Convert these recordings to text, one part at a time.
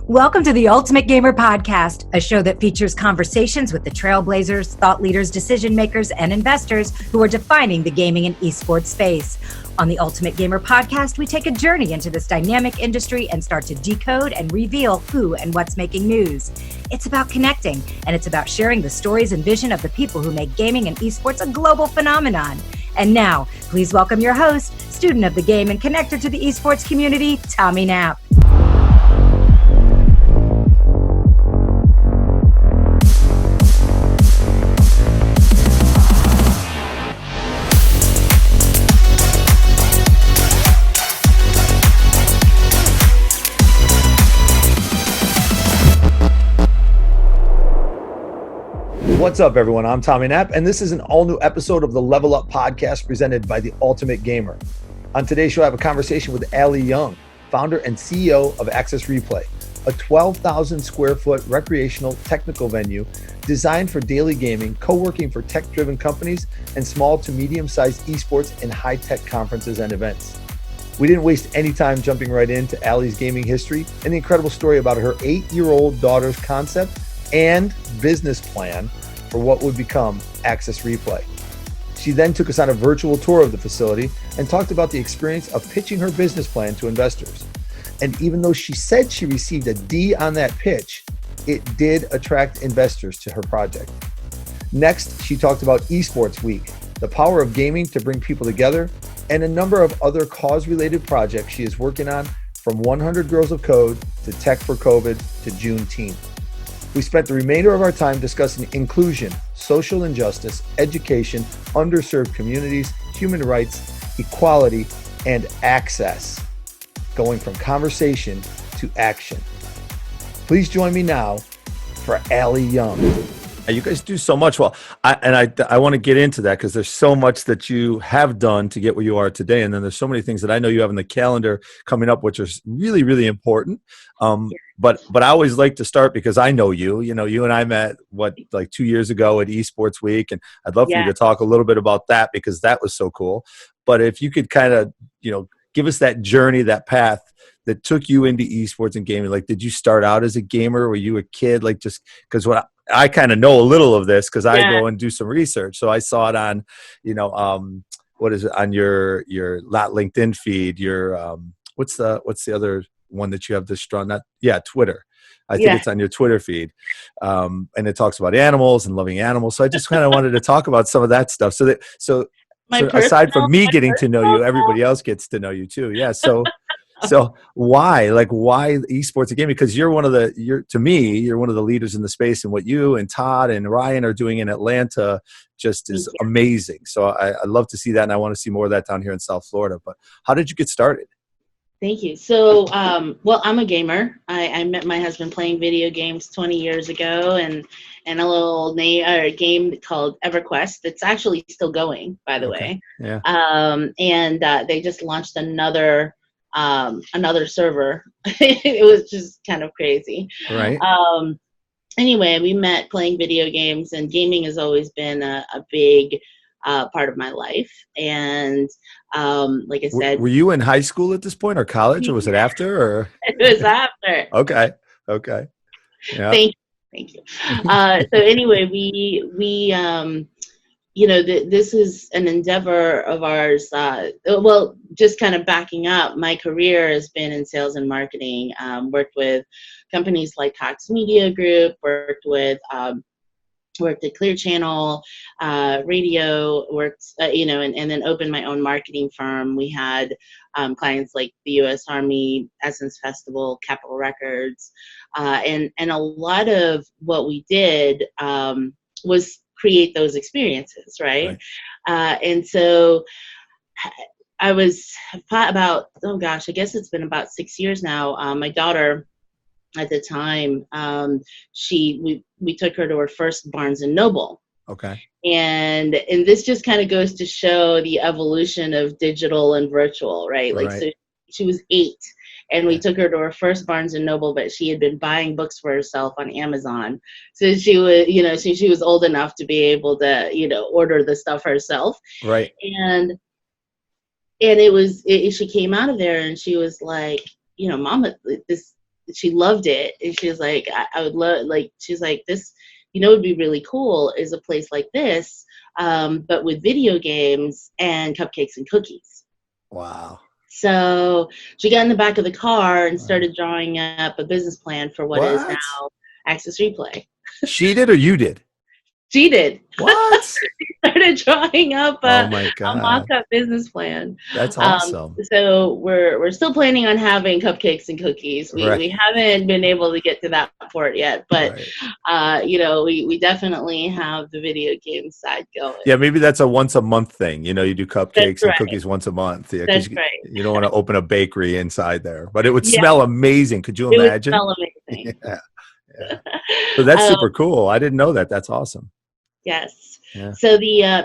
Welcome to the Ultimate Gamer Podcast, a show that features conversations with the trailblazers, thought leaders, decision makers, and investors who are defining the gaming and esports space. On the Ultimate Gamer Podcast, we take a journey into this dynamic industry and start to decode and reveal who and what's making news. It's about connecting, and it's about sharing the stories and vision of the people who make gaming and esports a global phenomenon. And now, please welcome your host, student of the game and connector to the esports community, Tommy Knapp. What's up, everyone? I'm Tommy Knapp, and this is an all-new episode of the Level Up Podcast presented by the Ultimate Gamer. On today's show, I have a conversation with Allie Young, founder and CEO of Access Replay, a 12,000 square foot recreational technical venue designed for daily gaming, co-working for tech-driven companies, and small to medium-sized esports and high-tech conferences and events. We didn't waste any time jumping right into Allie's gaming history and the incredible story about her 8-year-old daughter's concept and business plan for what would become Access Replay. She then took us on a virtual tour of the facility and talked about the experience of pitching her business plan to investors. And even though she said she received a D on that pitch, it did attract investors to her project. Next, she talked about Esports Week, the power of gaming to bring people together, and a number of other cause-related projects she is working on, from 100 Girls of Code to Tech for COVID to Juneteenth. We spent the remainder of our time discussing inclusion, social injustice, education, underserved communities, human rights, equality, and access, going from conversation to action. Please join me now for Allie Young. You guys do so much. Well, I want to get into that because there's so much that you have done to get where you are today. And then there's so many things that I know you have in the calendar coming up, which is really, really important. But I always like to start because I know you. You know, you and I met, like 2 years ago at Esports Week. And I'd love for you to talk a little bit about that because that was so cool. But if you could kind of, give us that journey, that path that took you into esports and gaming. Like, did you start out as a gamer? Were you a kid? Like, just because I kind of know a little of this because I go and do some research. So I saw it on, what is it on your not LinkedIn feed? Your what's the other one that you have this strong? Twitter. I think it's on your Twitter feed, and it talks about animals and loving animals. So I just kind of wanted to talk about some of that stuff. So aside from me getting to know you, everybody else gets to know you too. Yeah. So why esports and gaming? Because you're one of the leaders in the space, and what you and Todd and Ryan are doing in Atlanta just is amazing. So I love to see that, and I want to see more of that down here in South Florida. But how did you get started? Thank you. So, I'm a gamer. I met my husband playing video games 20 years ago, and a little game called EverQuest. It's actually still going, by the way. Yeah. And they just launched another server. It was just kind of crazy. Right. Anyway, we met playing video games, and gaming has always been a big part of my life. And like I said, were you in high school at this point, or college, or was it after? Or it was after. Okay. Yeah. Thank you. So anyway, we this is an endeavor of ours. Just kind of backing up, my career has been in sales and marketing. Worked with companies like Cox Media Group. Worked at Clear Channel, radio. And then opened my own marketing firm. We had clients like the U.S. Army, Essence Festival, Capitol Records, and a lot of what we did was create those experiences, right? And so I was about, I guess it's been about 6 years now. My daughter, at the time, we took her to her first Barnes and Noble. Okay. And this just kind of goes to show the evolution of digital and virtual, right? So she was 8, and we took her to her first Barnes and Noble, but she had been buying books for herself on Amazon. So she was, she was old enough to be able to, order the stuff herself. Right. And she came out of there and she was like, Mama, she loved it, and she was like, I would love, like, she's like, this, would be really cool is a place like this, but with video games and cupcakes and cookies. Wow. So she got in the back of the car and started drawing up a business plan for what is now Access Replay. She did or you did? She did. What? She started drawing up Oh my a mock-up business plan. That's awesome. So we're still planning on having cupcakes and cookies. We haven't been able to get to that part yet, but we definitely have the video game side going. Yeah, maybe that's a once a month thing. You do cupcakes and cookies once a month. Yeah, that's right. You don't want to open a bakery inside there, but it would smell amazing. Could you imagine? It would smell amazing. Yeah. So that's super cool. I didn't know that. That's awesome. Yes. Yeah. So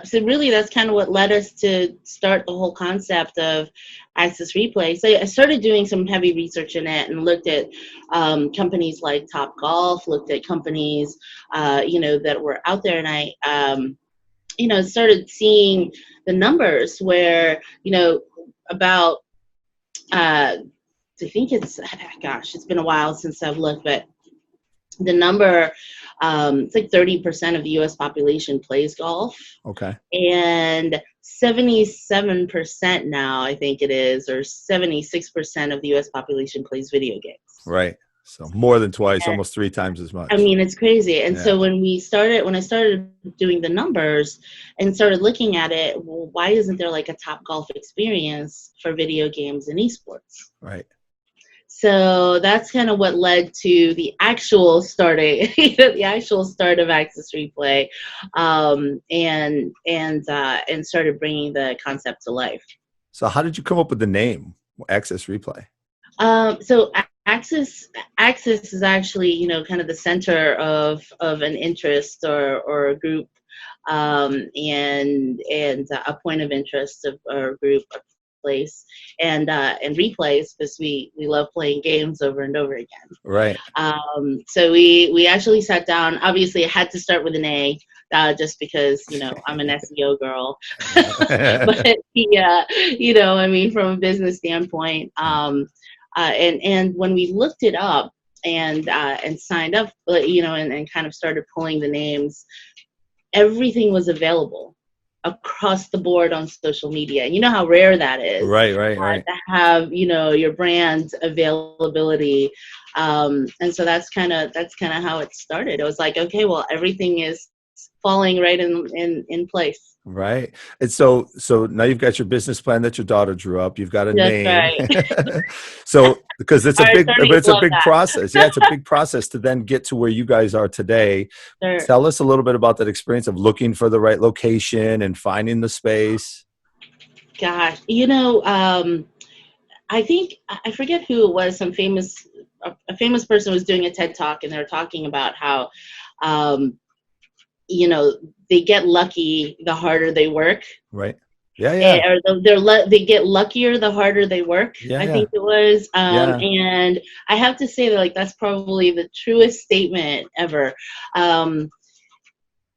so really that's kind of what led us to start the whole concept of Access Replay. So I started doing some heavy research in it and looked at companies like Top Golf, looked at companies that were out there, and I started seeing the numbers where about I think it's been a while since I've looked, but the number, it's like 30% of the U.S. population plays golf. Okay. And 77% now, I think it is, or 76% of the U.S. population plays video games. Right. So more than twice, almost 3 times as much. I mean, it's crazy. And so when I started doing the numbers and started looking at it, well, why isn't there like a Top Golf experience for video games and esports? Right. So that's kind of what led to the actual starting, the actual start of Access Replay, and started bringing the concept to life. So how did you come up with the name Access Replay? So Access is actually, kind of the center of an interest or a group, and a point of interest or a group. Place and replays, because we love playing games over and over again. Right. So we actually sat down. Obviously, it had to start with an A, just because I'm an SEO girl. But from a business standpoint, and when we looked it up and signed up, and kind of started pulling the names, everything was available across the board on social media. And you know how rare that is. Right. To have, your brand availability. And so that's kind of how it started. It was like, okay, well, everything is falling right in place. Right. And so now you've got your business plan that your daughter drew up. You've got a name. Right. So because it's a big process. Yeah, it's a big process to then get to where you guys are today. Sure. Tell us a little bit about that experience of looking for the right location and finding the space. Gosh, I think, I forget who it was, a famous person was doing a TED Talk, and they were talking about how, they get lucky the harder they work. Right. Yeah. Or they get luckier the harder they work. I think it was. And I have to say that that's probably the truest statement ever.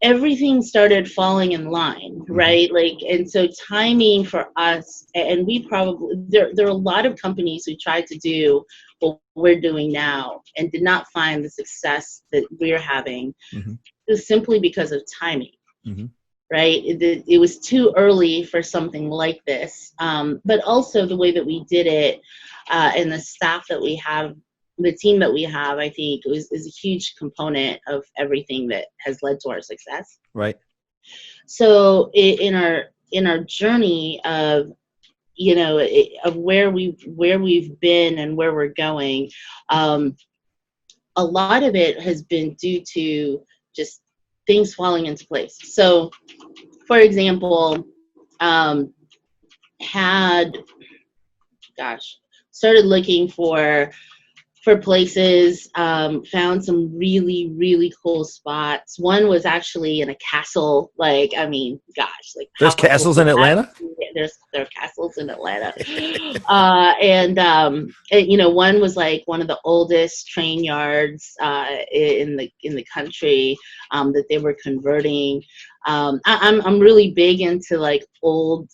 Everything started falling in line, right? And so timing for us, and there are a lot of companies who tried to do what we're doing now and did not find the success that we're having. It was simply because of timing. Right? It was too early for something like this. But also the way that we did it, and the staff that we have, the team that we have, I think is a huge component of everything that has led to our success. Right. So in our journey of, of where we've been and where we're going, a lot of it has been due to just things falling into place. So, for example, started looking for places, found some really, really cool spots. One was actually in a castle. There's castles in Atlanta? There are castles in Atlanta. One was one of the oldest train yards in the country that they were converting. I'm really big into old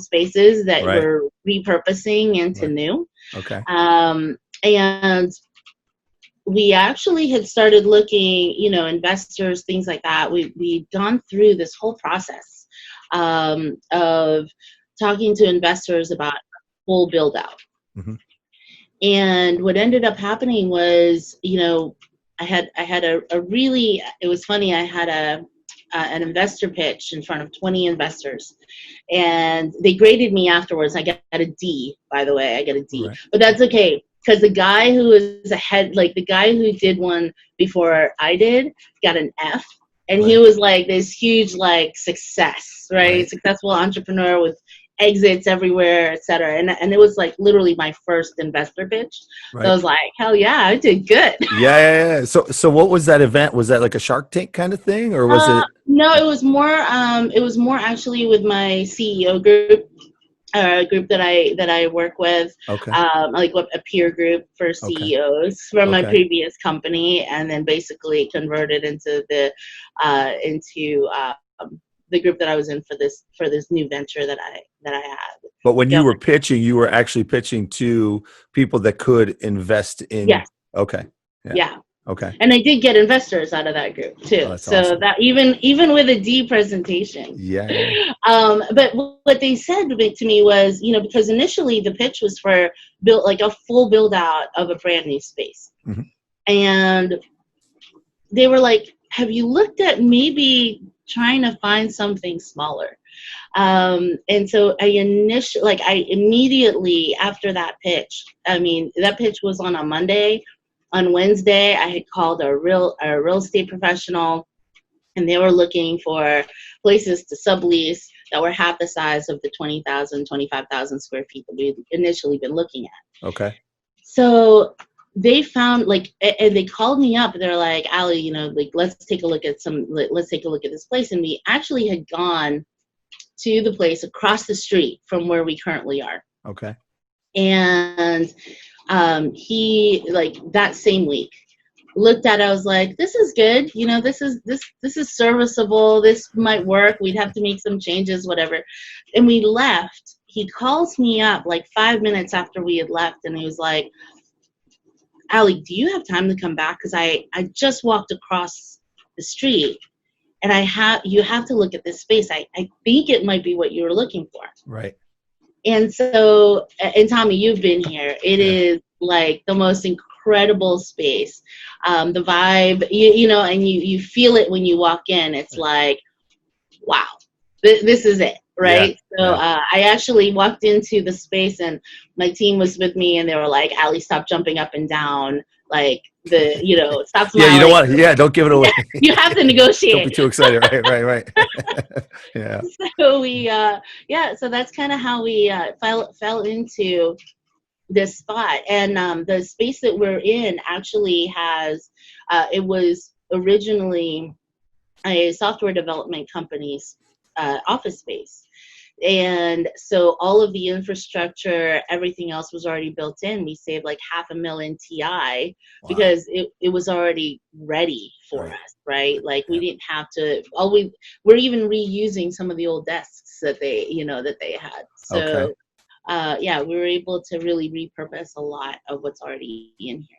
spaces that we're repurposing into new. Okay. And we actually had started looking, investors, things like that. We'd gone through this whole process of talking to investors about full build out. Mm-hmm. And what ended up happening was, I had a really, it was funny. I had an investor pitch in front of 20 investors, and they graded me afterwards. I got a D, by the way. I got a D, Right. but that's okay. Because the guy who was ahead, like the guy who did one before I did, got an F. And he Right. was like this huge, like, success, right? Successful entrepreneur with exits everywhere, et cetera. And it was like literally my first investor pitch. Right. So I was like, hell yeah, I did good. Yeah. So what was that event? Was that like a Shark Tank kind of thing, or was it? No, it was more actually with my CEO group. A group that I work with, Okay. like a peer group for CEOs from my previous company, and then basically converted into the group that I was in for this new venture that I had. But when you were pitching, you were actually pitching to people that could invest in. Yes. Okay. Yeah. Okay. And I did get investors out of that group too. That's so awesome. that even with a D presentation. Yeah. But what they said to me was, because initially the pitch was for like a full build out of a brand new space. Mm-hmm. And they were like, have you looked at maybe trying to find something smaller? And so I immediately after that pitch, that pitch was on a Monday. On Wednesday, I had called a real estate professional, and they were looking for places to sublease that were half the size of the 20,000, 25,000 square feet that we'd initially been looking at. Okay. So they found, and they called me up. They're like, Allie, let's take a look at this place. And we actually had gone to the place across the street from where we currently are. Okay. And he, that same week, looked at it. I was like, this is good. This is serviceable. This might work. We'd have to make some changes, whatever. And we left. He calls me up 5 minutes after we had left, and he was like, Allie, do you have time to come back? Because I just walked across the street, and you have to look at this space. I think it might be what you were looking for. Right. And so, and Tommy, you've been here. It is like the most incredible space. The vibe, and you feel it when you walk in. It's like, wow, this is it, right? So I actually walked into the space, and my team was with me, and they were like, Allie, stop jumping up and down. Stop smiling. Yeah, you don't want to, don't give it away. You have to negotiate. Don't be too excited. Right. Yeah. So so that's kind of how we fell into this spot. And the space that we're in actually has, it was originally a software development company's office space. And so all of the infrastructure, everything else was already built in. We saved $500,000 TI because it was already ready for us, right? We didn't have to, we're even reusing some of the old desks that they had. So we were able to really repurpose a lot of what's already in here.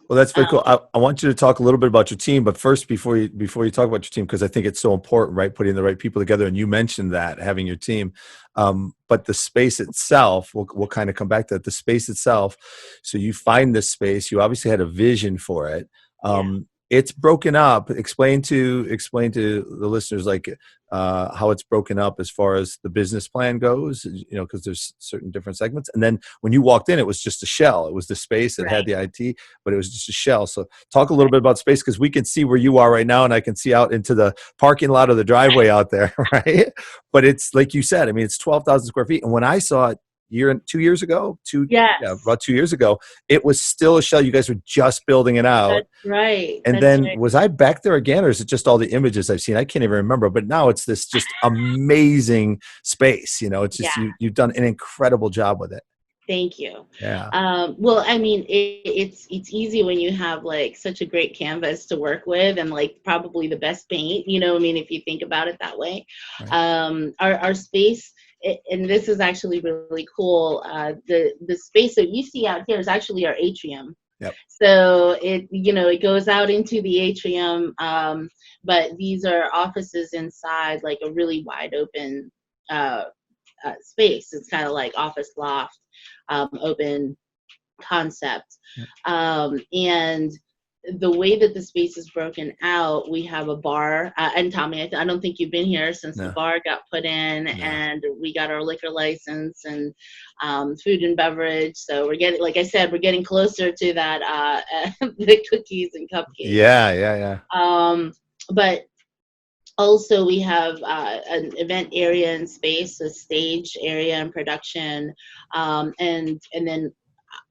Well, that's very cool. I want you to talk a little bit about your team, but first, before you talk about your team, because I think it's so important, right? Putting the right people together, and you mentioned that, having your team. But the space itself, we'll kind of come back to that. The space itself. So you find this space. You obviously had a vision for it. It's broken up. Explain to the listeners how it's broken up as far as the business plan goes. Because there's certain different segments. And then when you walked in, it was just a shell. It was the space that had the IT, but it was just a shell. So talk a little bit about space, because we can see where you are right now, and I can see out into the parking lot or the driveway out there, right? But it's like you said. It's 12,000 square feet, and when I saw it about 2 years ago, it was still a shell. You guys were just building it out. That's right. And was I back there again, or is it just all the images I've seen? I can't even remember, but now it's this just amazing space. It's just, you've done an incredible job with it. Thank you. Yeah. Well, it's easy when you have such a great canvas to work with, and probably the best paint, if you think about it that way. Right. Our space, and this is actually really cool. The space that you see out here is actually our atrium. Yep. So it goes out into the atrium, but these are offices inside like a really wide open uh, space. It's kind of like office loft, open concept. Yep. And the way that the space is broken out, we have a bar. And Tommy, I don't think you've been here since the No. bar got put in, No. and we got our liquor license and food and beverage. So we're getting, like I said, we're getting closer to that, the cookies and cupcakes. Yeah. But also we have an event area and space, a stage area and production, and then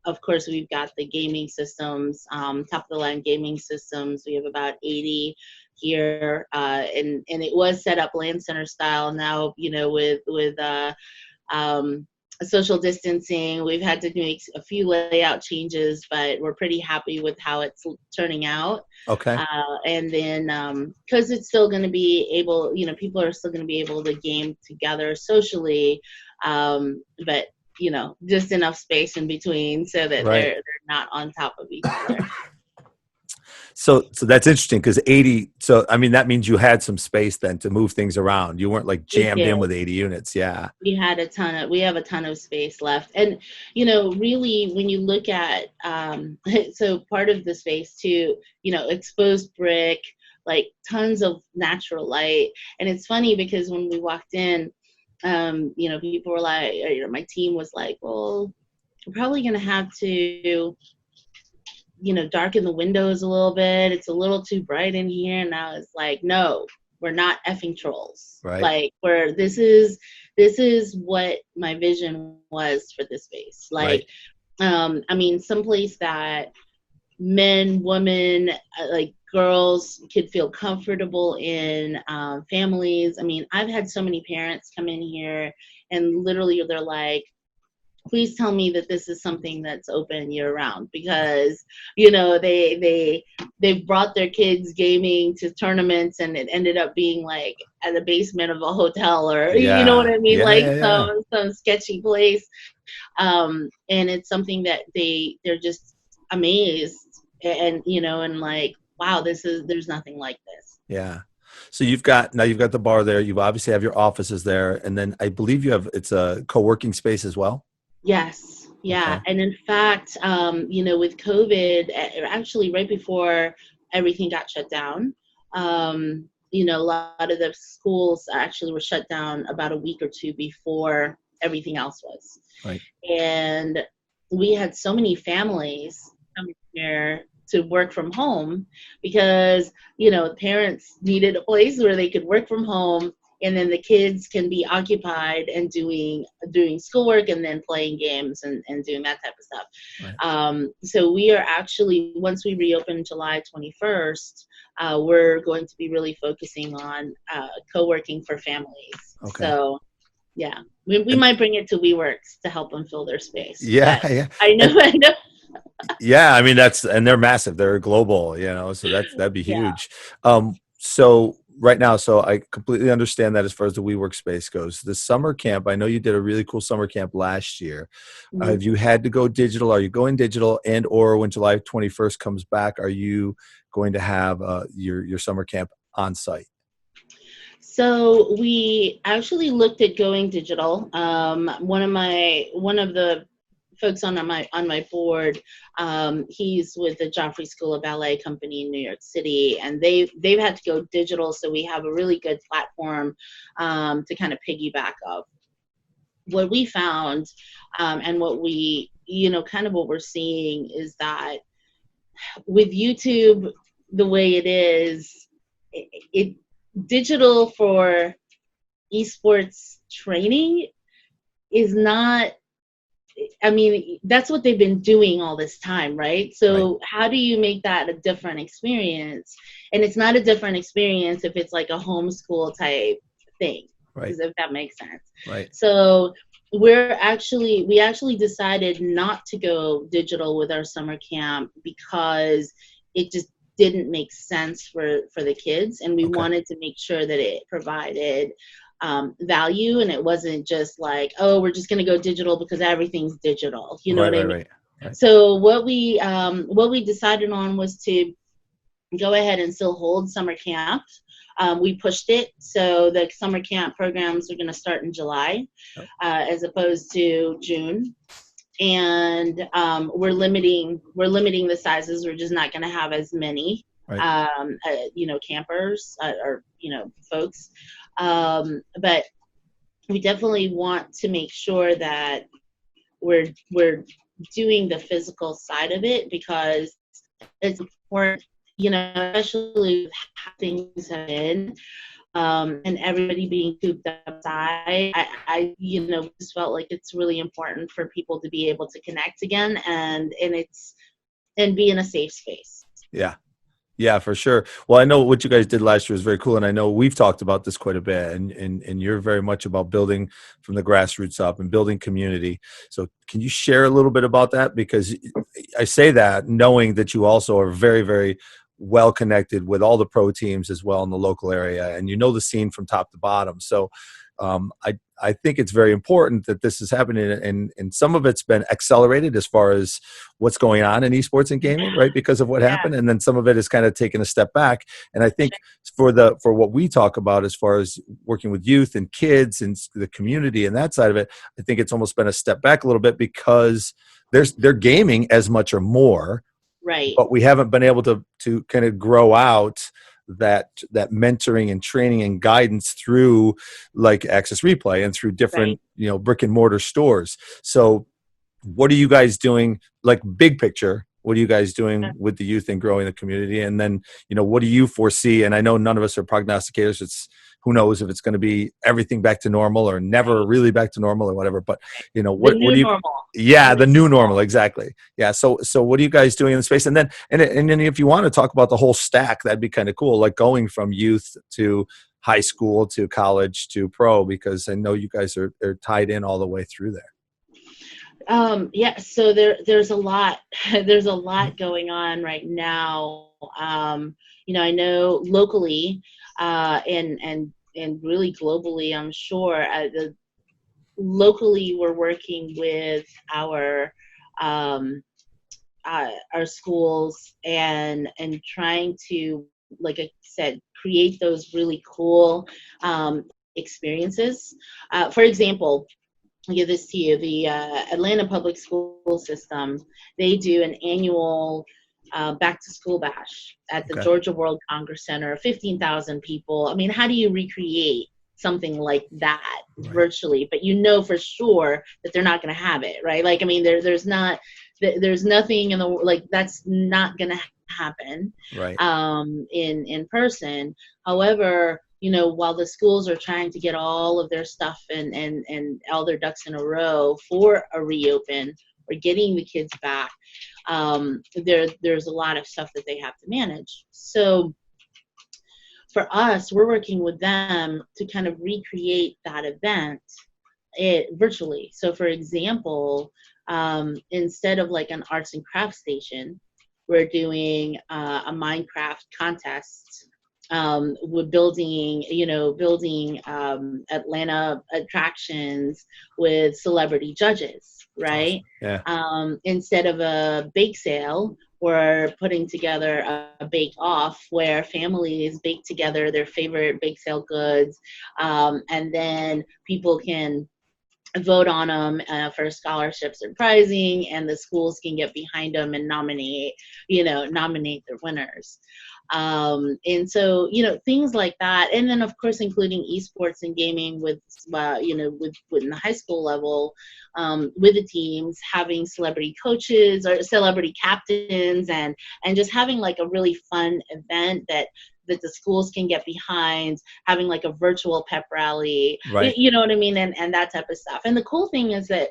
of course, we've got the gaming systems, top of the line gaming systems. We have about 80 here, and it was set up land center style. Now, with social distancing, we've had to make a few layout changes, but we're pretty happy with how it's turning out. Okay. And then because it's still going to be able, people are still going to be able to game together socially, but just enough space in between so that they're not on top of each other. So that's interesting because 80. So I mean that means you had some space then to move things around. You weren't like jammed in with 80 units. Yeah. We have a ton of space left, and really when you look at so part of the space too, exposed brick, like tons of natural light, and it's funny because when we walked in. People were like, my team was like, well, we're probably going to have to, darken the windows a little bit. It's a little too bright in here. And I was like, no, we're not effing trolls. Right. Like this is what my vision was for this space. Like, someplace that men, women, like girls could feel comfortable in, families. I mean, I've had so many parents come in here and literally they're like, please tell me that this is something that's open year round, because they've brought their kids gaming to tournaments and it ended up being like at the basement of a hotel or you know what I mean, some sketchy place, and it's something that they're just amazed and and like, wow, there's nothing like this. Yeah. So you've got the bar there. You obviously have your offices there, and then I believe it's a co-working space as well. Yes. Yeah. Okay. And in fact, with COVID, actually right before everything got shut down, a lot of the schools actually were shut down about a week or two before everything else was. Right. And we had so many families coming here to work from home because, parents needed a place where they could work from home, and then the kids can be occupied and doing schoolwork and then playing games and doing that type of stuff. Right. So we are actually, once we reopen July 21st, we're going to be really focusing on co-working for families. Okay. So yeah, we might bring it to WeWorks to help them fill their space. Yeah, yeah. I know. Yeah, I mean and they're massive. They're global, so that'd be huge. Yeah. So right now, so I completely understand that as far as the WeWork space goes. The summer camp, I know you did a really cool summer camp last year. Mm-hmm. Have you had to go digital? Are you going digital? And or when July 21st comes back, are you going to have your summer camp on site? So we actually looked at going digital. One of the folks on my board, he's with the Joffrey School of Ballet Company in New York City, and they've had to go digital, so we have a really good platform to kind of piggyback off. What we found, and what we, kind of what we're seeing is that with YouTube, the way it is, it digital for esports training is not, I mean, that's what they've been doing all this time, right? So right. How do you make that a different experience? And it's not a different experience if it's like a homeschool type thing, right? If that makes sense. Right. So we actually decided not to go digital with our summer camp because it just didn't make sense for the kids, and we wanted to make sure that it provided value, and it wasn't just like, oh, we're just going to go digital because everything's digital. You know what I mean? Right. Right. So what we decided on was to go ahead and still hold summer camp. We pushed it, so the summer camp programs are going to start in July, Yep. as opposed to June. And we're limiting the sizes. We're just not going to have as many, Right. campers or folks. But we definitely want to make sure that we're doing the physical side of it, because it's important, especially with how things have been, and everybody being cooped outside. I just felt like it's really important for people to be able to connect again, and be in a safe space. Yeah. Yeah, for sure. Well, I know what you guys did last year was very cool, and I know we've talked about this quite a bit, and you're very much about building from the grassroots up and building community. So can you share a little bit about that? Because I say that knowing that you also are very, very well connected with all the pro teams as well in the local area, and you know the scene from top to bottom. So I think it's very important that this is happening, and some of it's been accelerated as far as what's going on in esports and gaming, right? Because of what happened, and then some of it is kind of taken a step back. And I think for what we talk about as far as working with youth and kids and the community and that side of it, I think it's almost been a step back a little bit because they're gaming as much or more, Right. but we haven't been able to kind of grow out that mentoring and training and guidance through like Access Replay and through different brick and mortar stores. So what are you guys doing, like big picture, what are you guys doing with the youth and growing the community? And then what do you foresee? And I know none of us are prognosticators. It's who knows if it's going to be everything back to normal or never really back to normal or whatever, but what do you normal. Yeah, the new normal, exactly. Yeah. So what are you guys doing in the space? And then if you want to talk about the whole stack, that'd be kind of cool, like going from youth to high school to college to pro, because I know you guys are tied in all the way through there. So there's a lot there's a lot going on right now. I know locally, and really globally, I'm sure. Locally, we're working with our schools and trying to, like I said, create those really cool experiences. For example, I'll give this to you. The Atlanta Public School System, they do an annual back to school bash at the Georgia World Congress Center, 15,000 people. I mean, how do you recreate something like that virtually? But for sure that they're not going to have it, right? Like, I mean, there's nothing in the, like, that's not going to happen in person. However, while the schools are trying to get all of their stuff and all their ducks in a row for a reopen or getting the kids back, there's a lot of stuff that they have to manage. So for us, we're working with them to kind of recreate that event virtually. So for example, instead of like an arts and crafts station, we're doing a Minecraft contest. We're building Atlanta attractions with celebrity judges, right? Awesome. Yeah. Instead of a bake sale, we're putting together a bake off where families bake together their favorite bake sale goods, and then people can vote on them for scholarships and prizing, and the schools can get behind them and nominate their winners. And so, things like that. And then, of course, including esports and gaming with in the high school level, with the teams, having celebrity coaches or celebrity captains, and just having like a really fun event that the schools can get behind, having like a virtual pep rally, you know what I mean? And that type of stuff. And the cool thing is that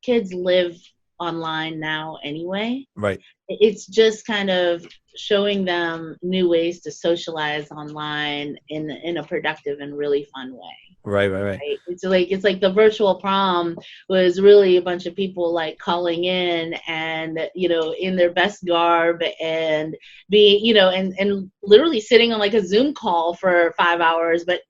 kids live online now anyway. Right. It's just kind of showing them new ways to socialize online in a productive and really fun way. Right. It's like the virtual prom was really a bunch of people like calling in and, in their best garb and being, and literally sitting on like a Zoom call for 5 hours, but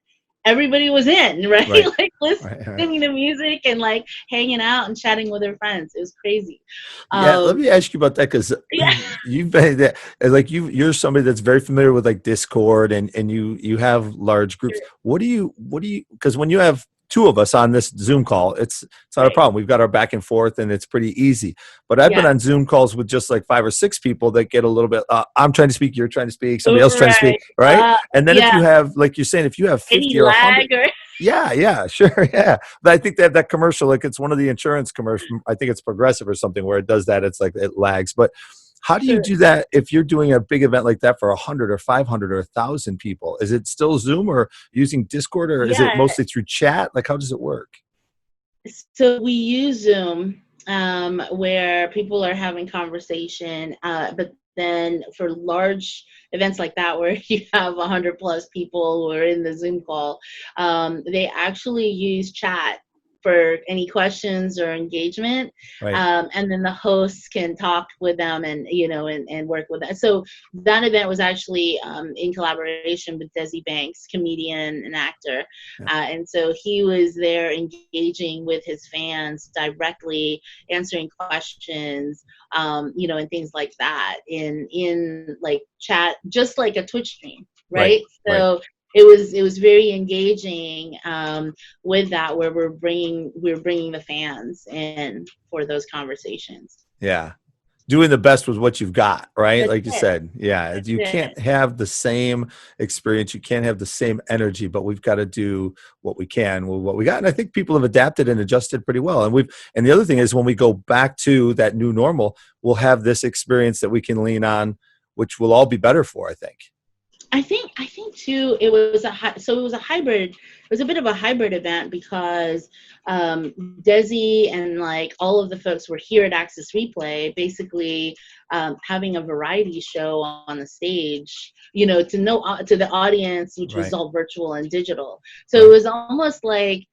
everybody was in, right? Right. Like Right. listening to music and like hanging out and chatting with their friends. It was crazy. Yeah, let Um, me ask you about that because yeah, you've been that like you're somebody that's very familiar with like Discord and you have large groups. What do you because when you have two of us on this Zoom call, it's not a right. problem. We've got our back and forth and it's pretty easy. But I've been Yeah, on Zoom calls with just like 5 or 6 people that get a little bit I'm trying to speak, you're trying to speak, somebody else trying to speak, right. right? And then if Yeah, you have like you're saying, if you have any 50 or 100. lag or Yeah, yeah, sure, yeah. But I think they have that commercial, like it's one of the insurance commercials. I think it's Progressive or something where it does that. It's like it lags. But how do you sure. do that if you're doing a big event like that for 100 or 500 or 1,000 people? Is it still Zoom or using Discord or is it Yeah. mostly through chat? Like, how does it work? So we use Zoom, where people are having conversation, but then for large events like that, where you have 100 plus people who are in the Zoom call, they actually use chat for any questions or engagement, Right, and then the hosts can talk with them and and work with that. So that event was actually in collaboration with Desi Banks, comedian and actor, yeah, and so he was there engaging with his fans directly, answering questions, and things like that in like chat, just like a Twitch stream, right, right? right. So it was very engaging, with that, where we're bringing the fans in for those conversations. Yeah. Doing the best with what you've got, right? That's Like you it. said, yeah, That's you it. can't have the same experience, you can't have the same energy, but we've got to do what we can with what we got. And I think people have adapted and adjusted pretty well. And the other thing is when we go back to that new normal, we'll have this experience that we can lean on, which will all be better for, I think. I think too, it was a hybrid. It was a bit of a hybrid event because Desi and like all of the folks were here at Access Replay, basically having a variety show on the stage, to the audience, which was Right, all virtual and digital. So it right. was almost like,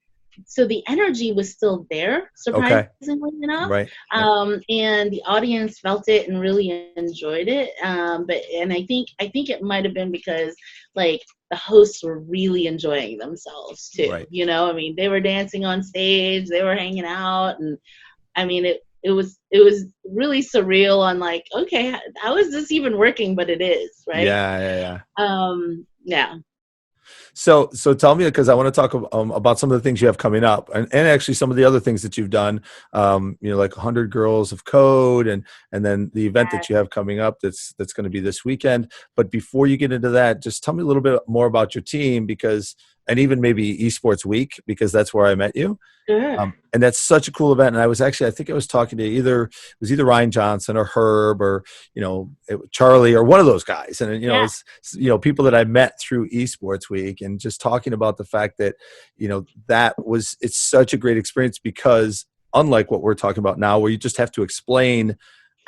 so the energy was still there, Okay. surprisingly enough, Right, right. and the audience felt it and really enjoyed it. And I think it might have been because like the hosts were really enjoying themselves too. Right. I mean, they were dancing on stage, they were hanging out, and I mean it was really surreal on like, okay, how is this even working? But it is, right? Yeah, yeah, yeah. Yeah. So tell me because I want to talk about some of the things you have coming up, and actually some of the other things that you've done. Like 100 Girls of Code, and then the event that you have coming up that's going to be this weekend. But before you get into that, just tell me a little bit more about your team and even maybe Esports Week because that's where I met you. Sure. And that's such a cool event. And I think I was talking to it was either Ryan Johnson or Herb or, Charlie or one of those guys. And, Yeah. people that I met through Esports Week and just talking about the fact that, it's such a great experience because unlike what we're talking about now, where you just have to explain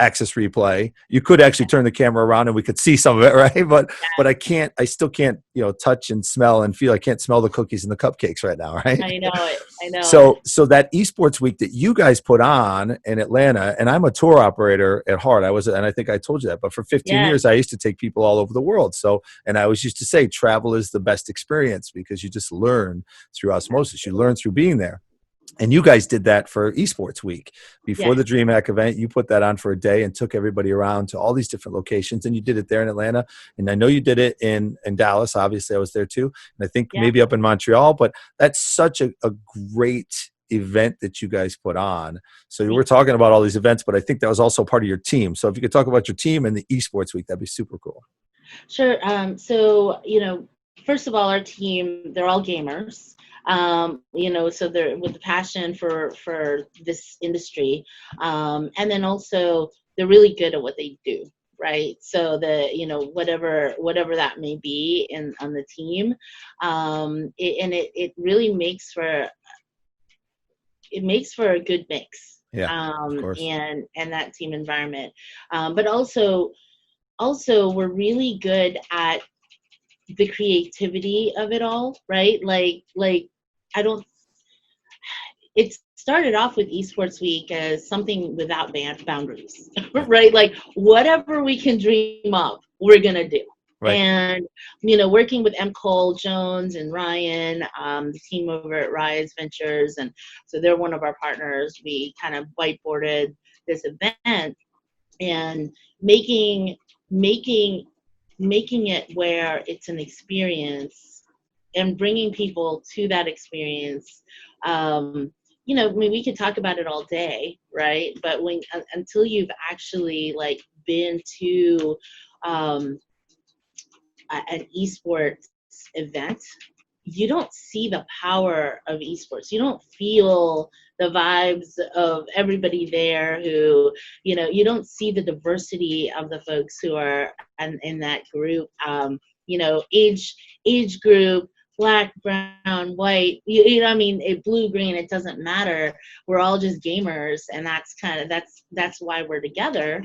Access Replay, you could actually turn the camera around and we could see some of it, right? But I still can't, touch and smell and feel. I can't smell the cookies and the cupcakes right now, right? I know it. I know it. So that Esports Week that you guys put on in Atlanta, and I'm a tour operator at heart. And I think I told you that, but for 15 Yeah. years, I used to take people all over the world. So, and I always used to say travel is the best experience because you just learn through osmosis. You learn through being there. And you guys did that for Esports Week. Before Yes. the DreamHack event, you put that on for a day and took everybody around to all these different locations. And you did it there in Atlanta. And I know you did it in Dallas. Obviously, I was there too. And I think Yeah. maybe up in Montreal. But that's such a great event that you guys put on. So you were talking about all these events, but I think that was also part of your team. So if you could talk about your team and the Esports Week, that'd be super cool. Sure. So, first of all, our team, they're all gamers. So they're with the passion for this industry. And then also they're really good at what they do, right? So whatever that may be on the team, it really makes for a good mix. Yeah, of course. And that team environment. But also we're really good at the creativity of it all, right? Like I don't it started off with Esports Week as something without boundaries, right? Like whatever we can dream up, we're gonna do, Right. And, you know, working with M. Cole Jones and Ryan, the team over at Rise Ventures, and so they're one of our partners, we kind of whiteboarded this event, and making making making it where it's an experience and bringing people to that experience. You know, I mean, we could talk about it all day, right? But until you've actually like been to um, an esports event, you don't see the power of esports. You don't feel the vibes of everybody there who, you know, you don't see the diversity of the folks who are in that group. You know, age group, black, brown, white, you know, I mean, blue, green, it doesn't matter. We're all just gamers, and that's why we're together.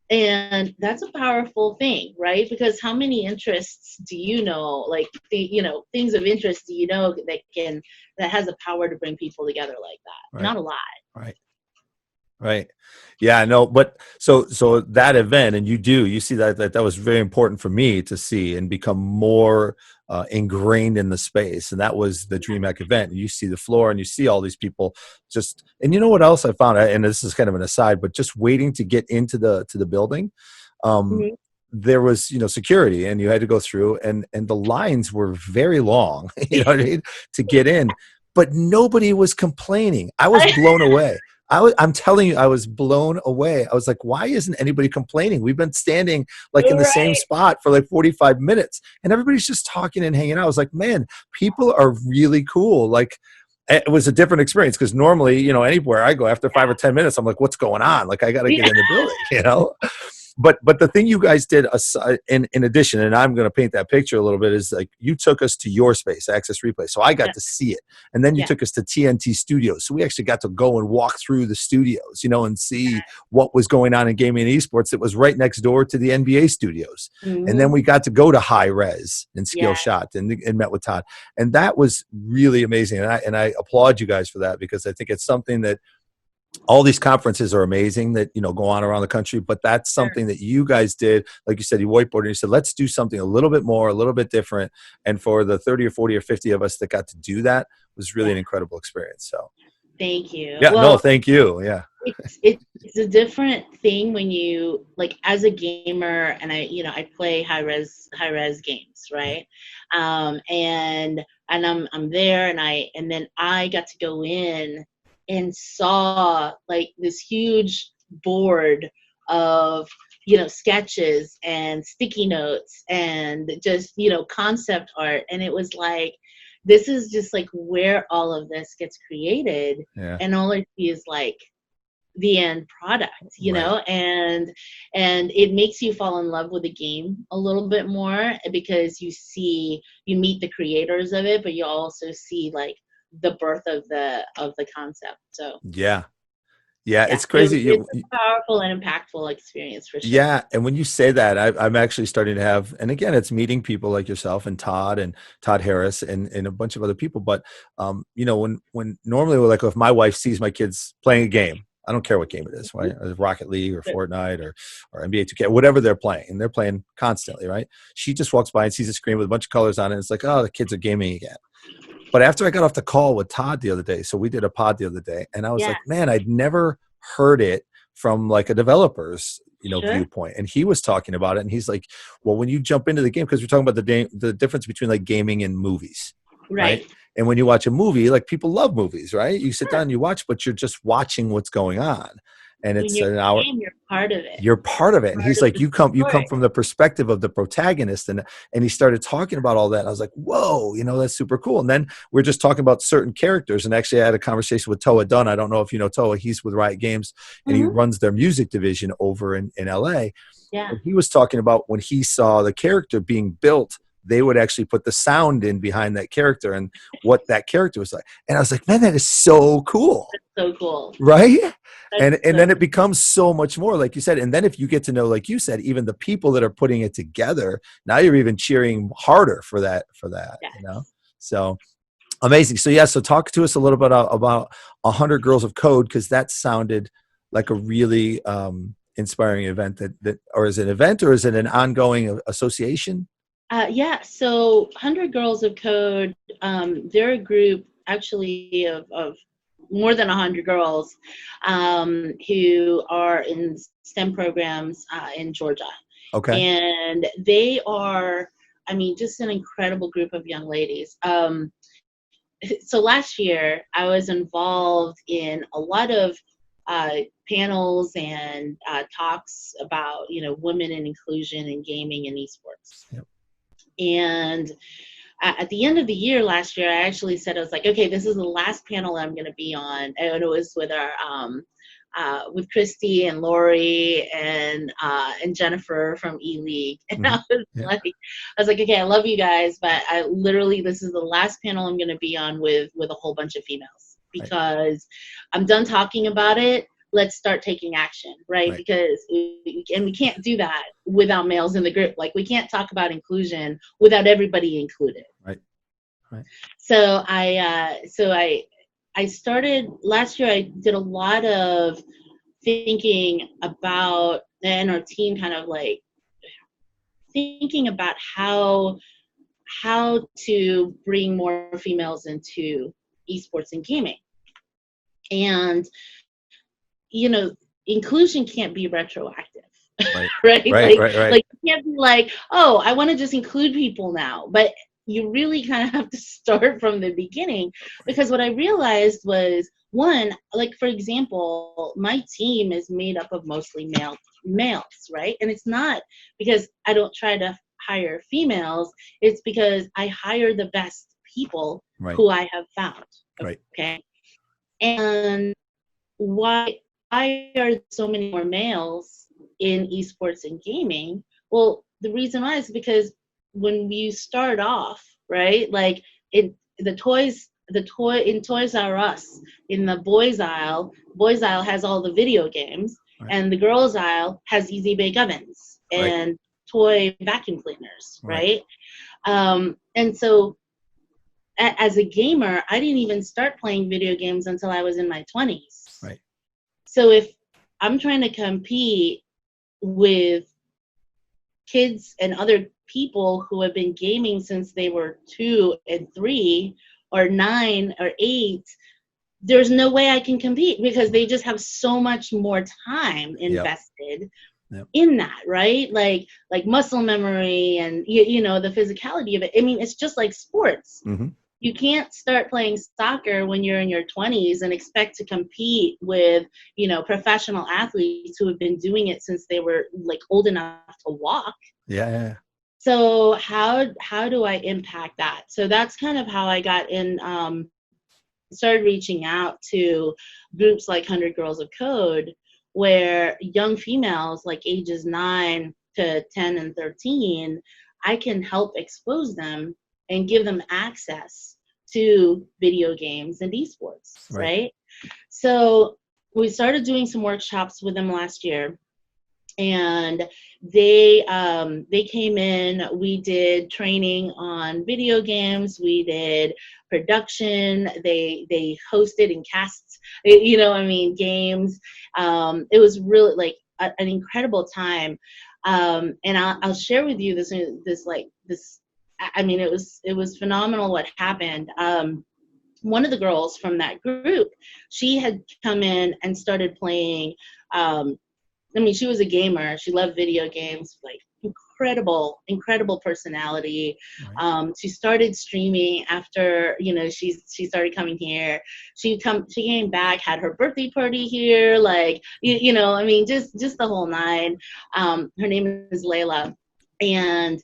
And that's a powerful thing, right? Because how many interests do you know, like, you know, things of interest do you know that has the power to bring people together like that? Right. Not a lot. Right. Right. Yeah, no, but so that event, and you see that was very important for me to see and become more ingrained in the space. And that was the DreamHack event. And you see the floor and you see all these people just, and you know what else I found, and this is kind of an aside, but just waiting to get into the building. Mm-hmm. There was, you know, security, and you had to go through, and the lines were very long, you know what I mean, to get in, but nobody was complaining. I was blown away. I'm telling you, I was blown away. I was like, why isn't anybody complaining? We've been standing like in the same spot for like 45 minutes and everybody's just talking and hanging out. I was like, man, people are really cool. Like, it was a different experience because normally, you know, anywhere I go after 5 or 10 minutes, I'm like, what's going on? Like, I got to get in the building, you know? But the thing you guys did aside, in addition, and I'm going to paint that picture a little bit, is like you took us to your space, Access Replay. So I got to see it. And then you took us to TNT Studios. So we actually got to go and walk through the studios, you know, and see what was going on in gaming and esports. It was right next door to the NBA studios. Mm-hmm. And then we got to go to High Res and Skill Shot and met with Todd. And that was really amazing. And I applaud you guys for that, because I think it's something that all these conferences are amazing that, you know, go on around the country, but that's something that you guys did. Like you said, you whiteboarded and you said, let's do something a little bit more, a little bit different. And for the 30 or 40 or 50 of us that got to do that, was really an incredible experience. So thank you. Yeah, well, no, thank you. Yeah. It's a different thing when you, like, as a gamer, and I play high res games, right? And I'm there, and then I got to go in and saw like this huge board of, you know, sketches and sticky notes and just, you know, concept art. And it was like, this is just like where all of this gets created. And all I see is like the end product, you know, and it makes you fall in love with the game a little bit more, because you meet the creators of it, but you also see like the birth of the concept. So yeah, it's crazy. It's a powerful and impactful experience for sure. Yeah, and when you say that, I'm actually starting to have, and again, it's meeting people like yourself and Todd Harris and a bunch of other people. But you know, when normally we're like, if my wife sees my kids playing a game, I don't care what game it is, right? Rocket League or Fortnite or NBA 2K, whatever they're playing, and they're playing constantly, right? She just walks by and sees a screen with a bunch of colors on it. And it's like, oh, the kids are gaming again. But after I got off the call with Todd the other day, so we did a pod the other day, and I was like, man, I'd never heard it from like a developer's, you know, viewpoint. And he was talking about it, and he's like, well, when you jump into the game, because we're talking about the difference between like gaming and movies, right? And when you watch a movie, like people love movies, right? You sit down and you watch, but you're just watching what's going on. And it's an hour. You're part of it. You're part of it. And he's like, you come from the perspective of the protagonist. And he started talking about all that. And I was like, whoa, you know, that's super cool. And then we're just talking about certain characters. And actually I had a conversation with Toa Dunn. I don't know if you know Toa. He's with Riot Games, and he runs their music division over in LA. Yeah. And he was talking about when he saw the character being built, they would actually put the sound in behind that character and what that character was like. And I was like, man, that is so cool. That's so cool. Right? And then it becomes so much more, like you said. And then if you get to know, like you said, even the people that are putting it together, now you're even cheering harder for that, you know? So amazing. So so talk to us a little bit about 100 Girls of Code, because that sounded like a really inspiring event or is it an event or is it an ongoing association? Yeah, so 100 Girls of Code, they're a group actually of more than 100 girls who are in STEM programs in Georgia. Okay. And they are, I mean, just an incredible group of young ladies. So last year, I was involved in a lot of panels and talks about, women and inclusion in gaming and esports. Yep. And at the end of the year last year, I actually said, I was like, okay, this is the last panel I'm going to be on. And it was with our with Christy and Lori and Jennifer from E-League. And Mm-hmm. I was like, okay, I love you guys, but this is the last panel I'm going to be on with a whole bunch of females because I'm done talking about it. Let's start taking action, right? Because we can't do that without males in the group. Like we can't talk about inclusion without everybody included. Right. So I started last year. I did a lot of thinking about, and our team kind of like thinking about how to bring more females into esports and gaming. And inclusion can't be retroactive. Right. Right? Right. Like you can't be like, oh, I want to just include people now. But you really kind of have to start from the beginning, because what I realized was, one, like for example, my team is made up of mostly males, right? And it's not because I don't try to hire females, it's because I hire the best people who I have found. Okay. And why are so many more males in esports and gaming? Well, the reason why is because when you start off, right, like in Toys R Us, in the boys aisle has all the video games, and the girls aisle has easy bake ovens and toy vacuum cleaners, right? And so as a gamer, I didn't even start playing video games until I was in my 20s. Right. So if I'm trying to compete with kids and other people who have been gaming since they were 2 and 3 or 9 or 8, there's no way I can compete because they just have so much more time invested in that, right? Like muscle memory and the physicality of it. I mean, it's just like sports. Mm-hmm. You can't start playing soccer when you're in your 20s and expect to compete with, professional athletes who have been doing it since they were like old enough to walk. Yeah. So how do I impact that? So that's kind of how I got in, started reaching out to groups like 100 Girls of Code, where young females like ages 9 to 10 and 13, I can help expose them and give them access to video games and esports, right? So we started doing some workshops with them last year, and they came in. We did training on video games. We did production. They hosted and cast, games. It was really like an incredible time. And I'll share with you this. I mean, it was phenomenal what happened. One of the girls from that group, she had come in and started playing. She was a gamer. She loved video games, like incredible personality. She started streaming after, she started coming here. She came back, had her birthday party here, just the whole nine. Her name is Layla. And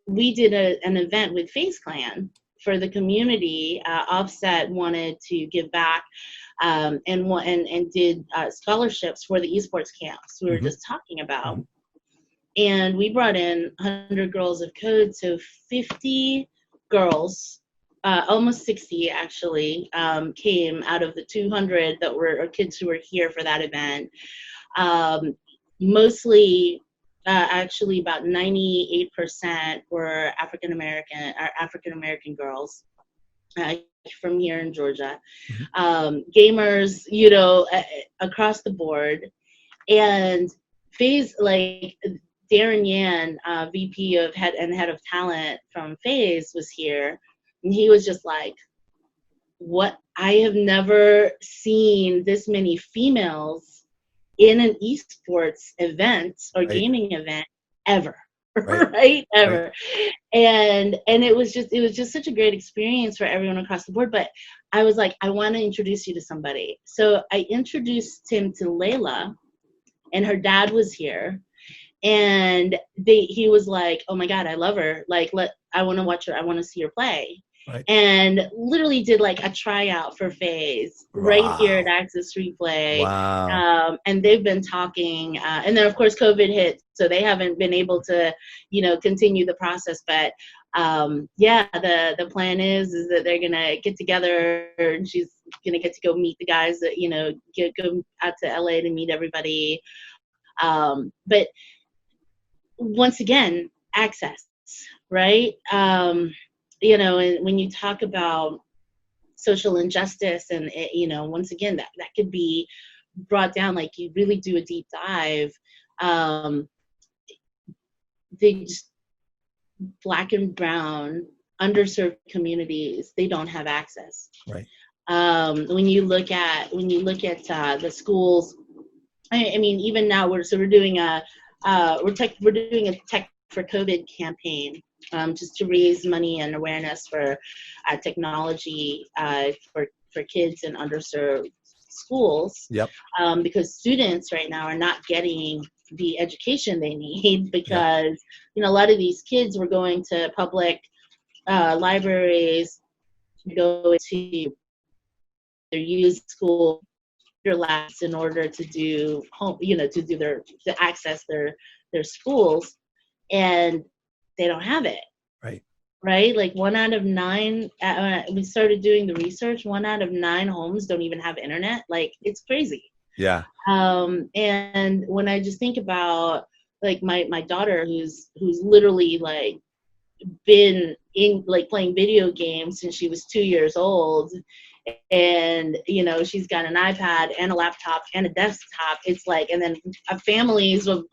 we did an event with FaZe Clan for the community. Offset wanted to give back, and did scholarships for the esports camps we were just talking about. And we brought in 100 Girls of Code, so 50 girls, almost 60 actually, came out of the 200 that were kids who were here for that event. Mostly, actually about 98% were African American girls. uh, from here in Georgia, Mhm. gamers, across the board. And FaZe, like Darren Yan, VP of head of talent from FaZe, was here, and he was just like, "What? I have never seen this many females in an esports event or Right. gaming event ever." Right. Right, Right. ever. And it was just such a great experience for everyone across the board. But I was like, I want to introduce you to somebody. So I introduced him to Layla, and her dad was here, and he was like, oh my god, I love her, like, I want to watch her, I want to see her play. Right. And literally did like a tryout for FaZe right here at Wow. Access Replay. Wow. And they've been talking, and then of course COVID hit, so they haven't been able to continue the process. But yeah, the plan is that they're gonna get together, and she's gonna get to go meet the guys that go out to LA to meet everybody. But once again, access, right? And when you talk about social injustice, and once again, that could be brought down, like you really do a deep dive. um they just, Black and brown underserved communities, they don't have access. Right. When you look at the schools, I mean, even now we're doing we're doing a Tech for COVID campaign, just to raise money and awareness for technology, for kids in underserved schools. Yep. Because students right now are not getting the education they need, Yep. because a lot of these kids were going to public libraries, go to their youth school labs in order to do to access their schools, and they don't have it. Right, like 1 out of 9, we started doing the research, 1 out of 9 homes don't even have internet. Like, it's crazy. Yeah. And when I just think about, like, my daughter, who's literally like been in, like, playing video games since she was 2 years old, and she's got an iPad and a laptop and a desktop. It's like, and then families of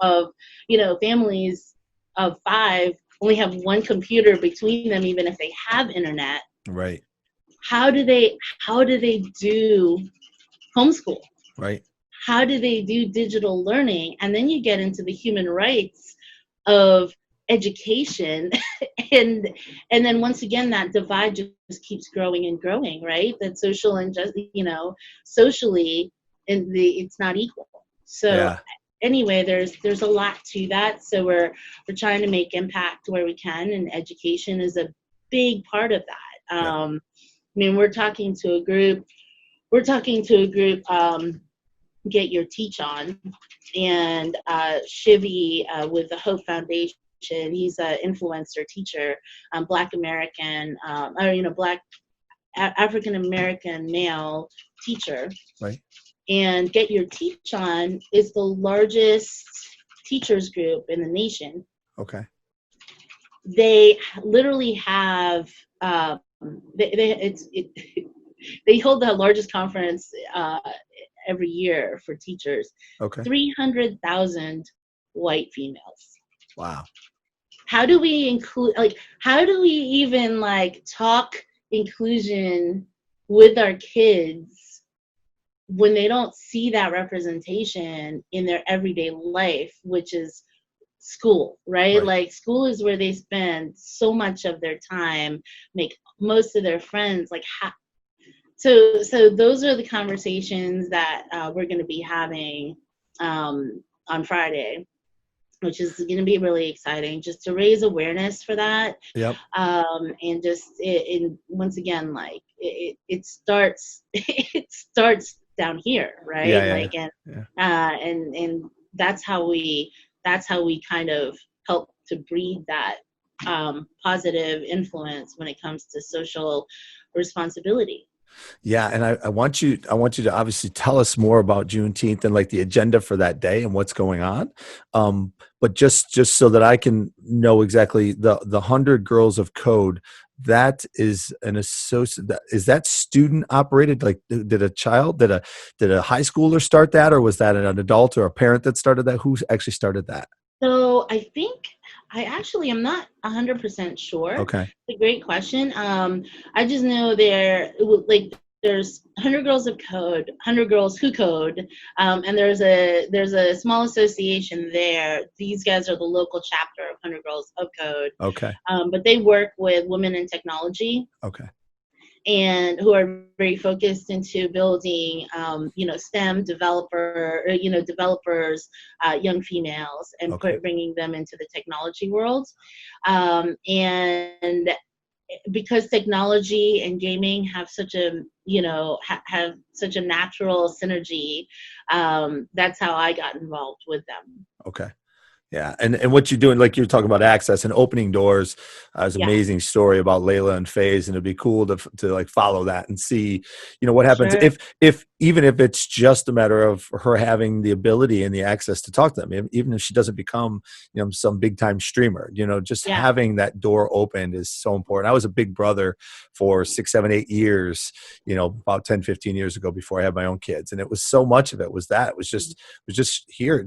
5 only have one computer between them, even if they have internet. Right. How do they do homeschool? Right. How do they do digital learning? And then you get into the human rights of education, and then once again, that divide just keeps growing and growing, right? That social injustice, socially, and it's not equal. So Yeah. anyway, there's a lot to that. So we're trying to make impact where we can, and education is a big part of that. Yep. I mean, we're talking to a group, Get Your Teach On, and Shivi, with the Hope Foundation. He's an influencer teacher, Black American, Black African American male teacher. Right. And Get Your Teach On is the largest teachers group in the nation. Okay. They literally have they hold the largest conference every year for teachers. Okay. 300,000 white females. Wow. How do we include, like, how do we even, like, talk inclusion with our kids when they don't see that representation in their everyday life, which is school, right? Like, school is where they spend so much of their time, make most of their friends. Like, so those are the conversations that we're going to be having on Friday, which is going to be really exciting, just to raise awareness for that. Yep. And just once again, like, it starts down here, right? Yeah. And that's how we kind of help to breed that positive influence when it comes to social responsibility. Yeah, and I want you to obviously tell us more about Juneteenth and like the agenda for that day and what's going on. But just so that I can know exactly the 100 Girls of Code, that is an associate. Is that student operated? Like, did a high schooler start that, or was that an adult or a parent that started that? Who actually started that? So I think I actually am not 100% sure. Okay, It's a great question. I just know like there's 100 Girls of Code, 100 Girls Who Code, and there's a small association there. These guys are the local chapter of 100 Girls of Code, okay, but they work with women in technology okay, and who are very focused into building, STEM developers, young females, and okay, bringing them into the technology world. And because technology and gaming have such a, have such a natural synergy, that's how I got involved with them. okay. Yeah, and what you're doing, like you're talking about access and opening doors, is Yeah, amazing story about Layla and FaZe, and it'd be cool to like follow that and see, what happens sure. if even if it's just a matter of her having the ability and the access to talk to them, even if she doesn't become, some big time streamer, just Yeah, having that door opened is so important. I was a big brother for 6, 7, 8 years, about 10, 15 years ago before I had my own kids, and it was so much of it was that it was just here,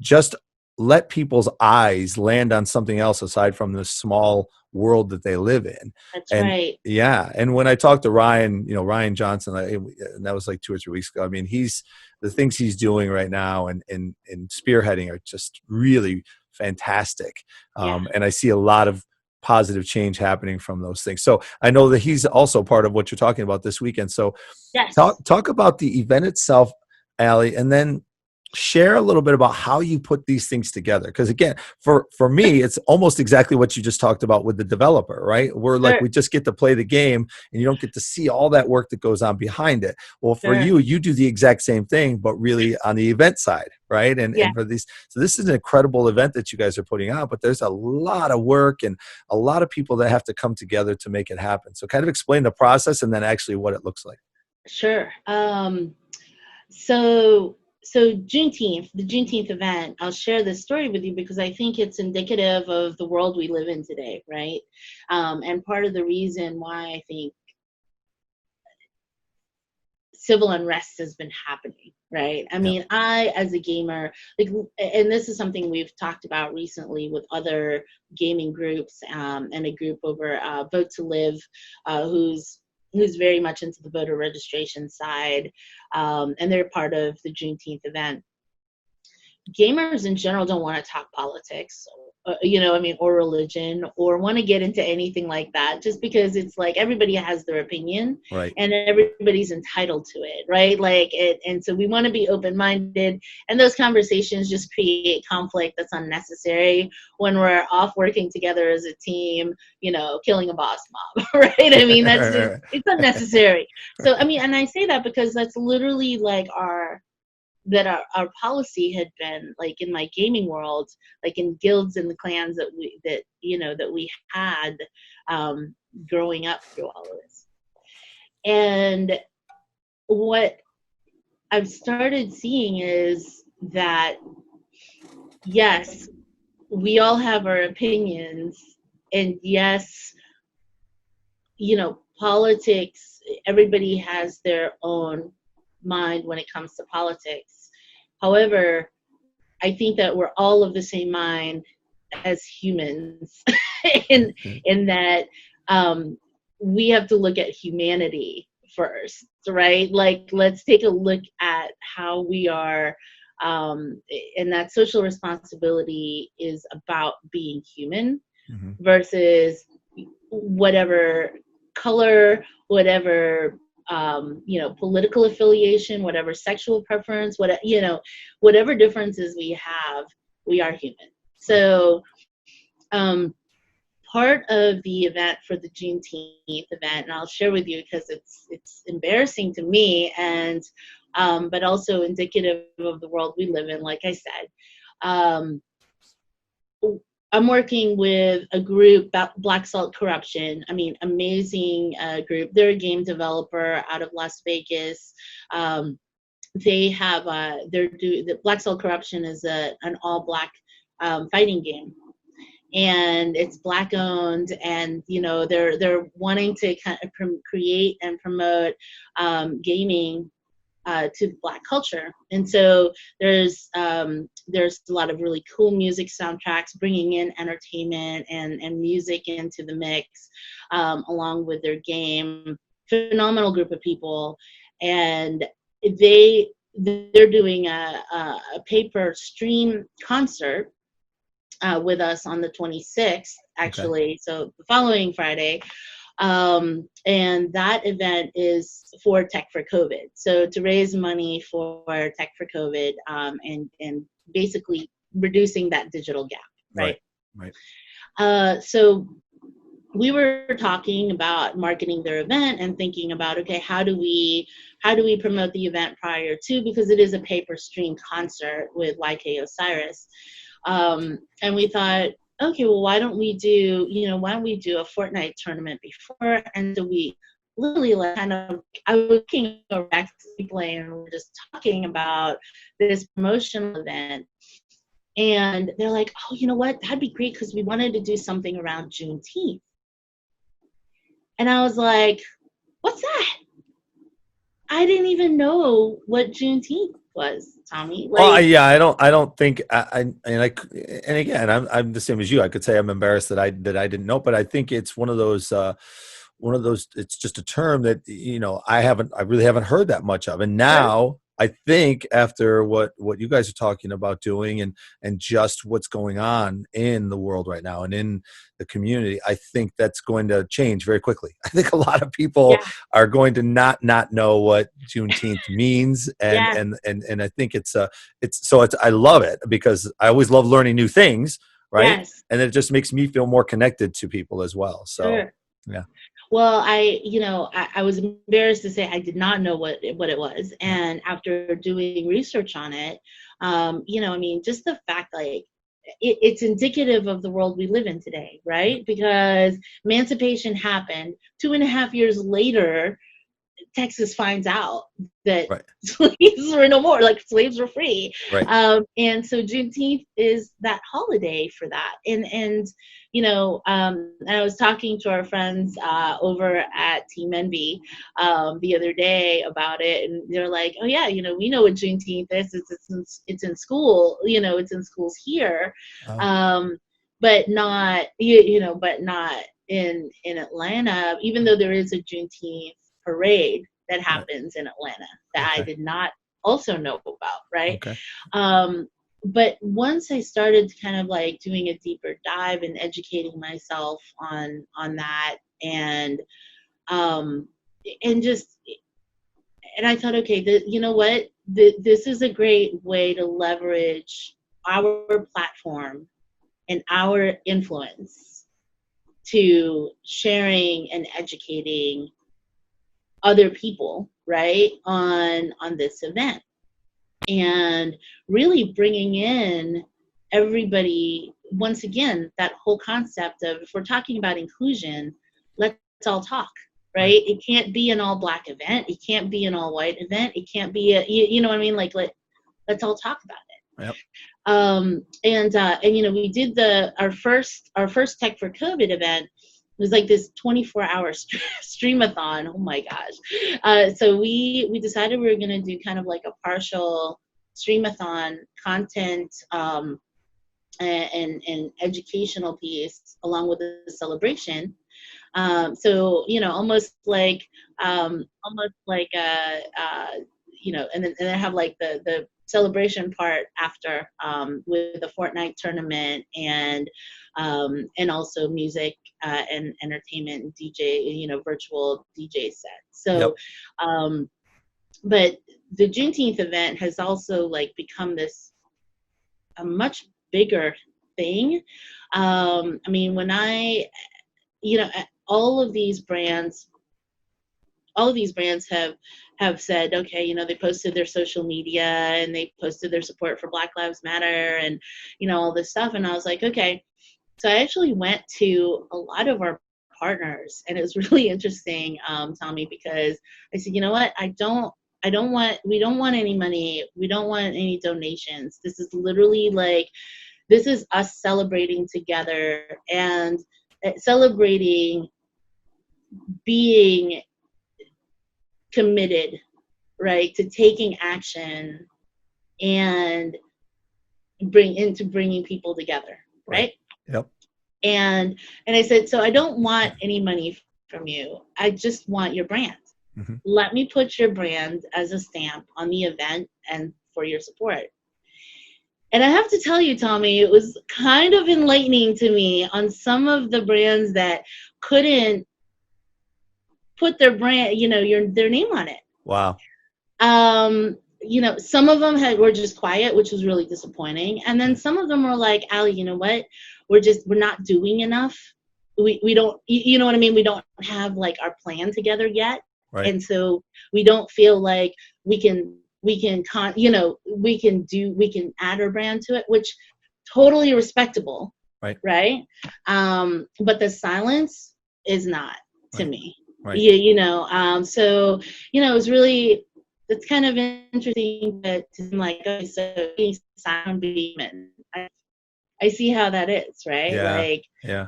just let people's eyes land on something else aside from the small world that they live in. that's And right. yeah, and when I talked to Ryan, Ryan Johnson, and that was like 2 or 3 weeks ago. I mean, the things he's doing right now and spearheading are just really fantastic. Yeah. And I see a lot of positive change happening from those things. So I know that he's also part of what you're talking about this weekend. So Yes. talk about the event itself, Allie, and then share a little bit about how you put these things together. Because again, for me, it's almost exactly what you just talked about with the developer, right? We're like, Sure. we just get to play the game and you don't get to see all that work that goes on behind it. Well, for Sure. you do the exact same thing, but really on the event side, right? Yeah. And for these, so this is an incredible event that you guys are putting out, but there's a lot of work and a lot of people that have to come together to make it happen. So kind of explain the process and then actually what it looks like. Sure. So the Juneteenth event, I'll share this story with you because I think it's indicative of the world we live in today, right? And part of the reason why I think civil unrest has been happening, right? I Yeah. mean, I, as a gamer, like, and this is something we've talked about recently with other gaming groups, and a group over Vote to Live, who's very much into the voter registration side, and they're part of the Juneteenth event. Gamers in general don't want to talk politics, or religion, or want to get into anything like that, just because it's like everybody has their opinion Right. and everybody's entitled to it, right? Like it, and so we want to be open-minded, and those conversations just create conflict that's unnecessary when we're off working together as a team, killing a boss mob, right? I mean, it's unnecessary. So, I mean, and I say that because that's literally like our policy had been, like, in my gaming world, like in guilds and the clans that we had, growing up through all of this. And what I've started seeing is that, yes, we all have our opinions, and yes, politics, everybody has their own mind when it comes to politics. However, I think that we're all of the same mind as humans, in in that, we have to look at humanity first, right? Like, let's take a look at how we are, and that social responsibility is about being human Mhm. versus whatever color, whatever, political affiliation, whatever sexual preference, whatever differences we have, we are human. So, part of the event for the Juneteenth event, and I'll share with you because it's embarrassing to me, and but also indicative of the world we live in. Like I said, um, I'm working with a group, Black Salt Corruption. I mean, amazing group. They're a game developer out of Las Vegas. They have the Black Salt Corruption is an all black fighting game, and it's black owned, and they're wanting to kind of create and promote gaming to Black culture. And so there's a lot of really cool music soundtracks, bringing in entertainment and music into the mix, along with their game. Phenomenal group of people, and they're doing a pay-per stream concert with us on the 26th, actually. Okay. So the following Friday. And that event is for Tech for COVID. So to raise money for Tech for COVID, and basically reducing that digital gap, right? So we were talking about marketing their event and thinking about, okay, how do we promote the event prior to, because it is a pay-per-stream concert with YK Osiris. And we thought, okay, well, why don't we do a Fortnite tournament before? And so we literally I was looking at play and we were just talking about this promotional event. And they're like, oh, you know what? That'd be great, because we wanted to do something around Juneteenth. And I was like, what's that? I didn't even know what Juneteenth was, Tommy. Yeah, I don't think and again, I'm the same as you. I could say I'm embarrassed that I didn't know, but I think it's one of those, it's just a term that, I really haven't heard that much of. And now I think after what you guys are talking about doing and just what's going on in the world right now and in the community, I think that's going to change very quickly. I think a lot of people are going to not know what Juneteenth means, and I think I love it, because I always love learning new things, right? Yes. And it just makes me feel more connected to people as well. So yeah. Well, I was embarrassed to say I did not know what it was. And after doing research on it, just the fact, it's indicative of the world we live in today, right? Because emancipation happened 2.5 years later. Texas finds out that slaves were no more, slaves were free. Right. And so Juneteenth is that holiday for that. And I was talking to our friends over at Team Envy the other day about it, and they're like, oh yeah, we know what Juneteenth is. It's in school, it's in schools here, but not, but not in Atlanta, even though there is a Juneteenth parade that happens in Atlanta that I did not also know about, right? Okay. But once I started kind of doing a deeper dive and educating myself on that, and I thought, okay, you know what? This is a great way to leverage our platform and our influence to sharing and educating other people, right, on this event, and really bringing in everybody. Once again, that whole concept of, if we're talking about inclusion, let's all talk, right? It can't be an all black event. It can't be an all white event. It can't be you know what I mean? Let's all talk about it. Yep. And we did our first Tech for COVID event. It was this 24-hour streamathon. Oh my gosh. So we decided we were going to do kind of a partial streamathon content and educational piece along with the celebration. So, almost like and then have the celebration part after, with the Fortnite tournament and also music and entertainment and DJ, virtual DJ set. So, but the Juneteenth event has also become a much bigger thing. When all of these brands have said, okay, they posted their social media and they posted their support for Black Lives Matter and, all this stuff. And I was like, okay, So I actually went to a lot of our partners, and it was really interesting, Tommy, because I said, you know what, we don't want any money. We don't want any donations. This is literally like, this is us celebrating together and celebrating being committed, right, to taking action and bringing people together, right? Yep. And I said, so I don't want any money from you. I just want your brand. Mm-hmm. Let me put your brand as a stamp on the event and for your support. And I have to tell you, Tommy, it was kind of enlightening to me on some of the brands that couldn't put their brand, their name on it. Wow. Some of them were just quiet, which was really disappointing. And then some of them were like, Allie, you know what? We're not doing enough. We don't, you know what I mean? We don't have like our plan together yet. Right. And so we don't feel like we can add our brand to it, which totally respectable. Right. Right. But the silence is not to me. Right. So, it was really, it's kind of interesting that like, okay, so sound beaming. I see how that is, right? Yeah. Like, yeah.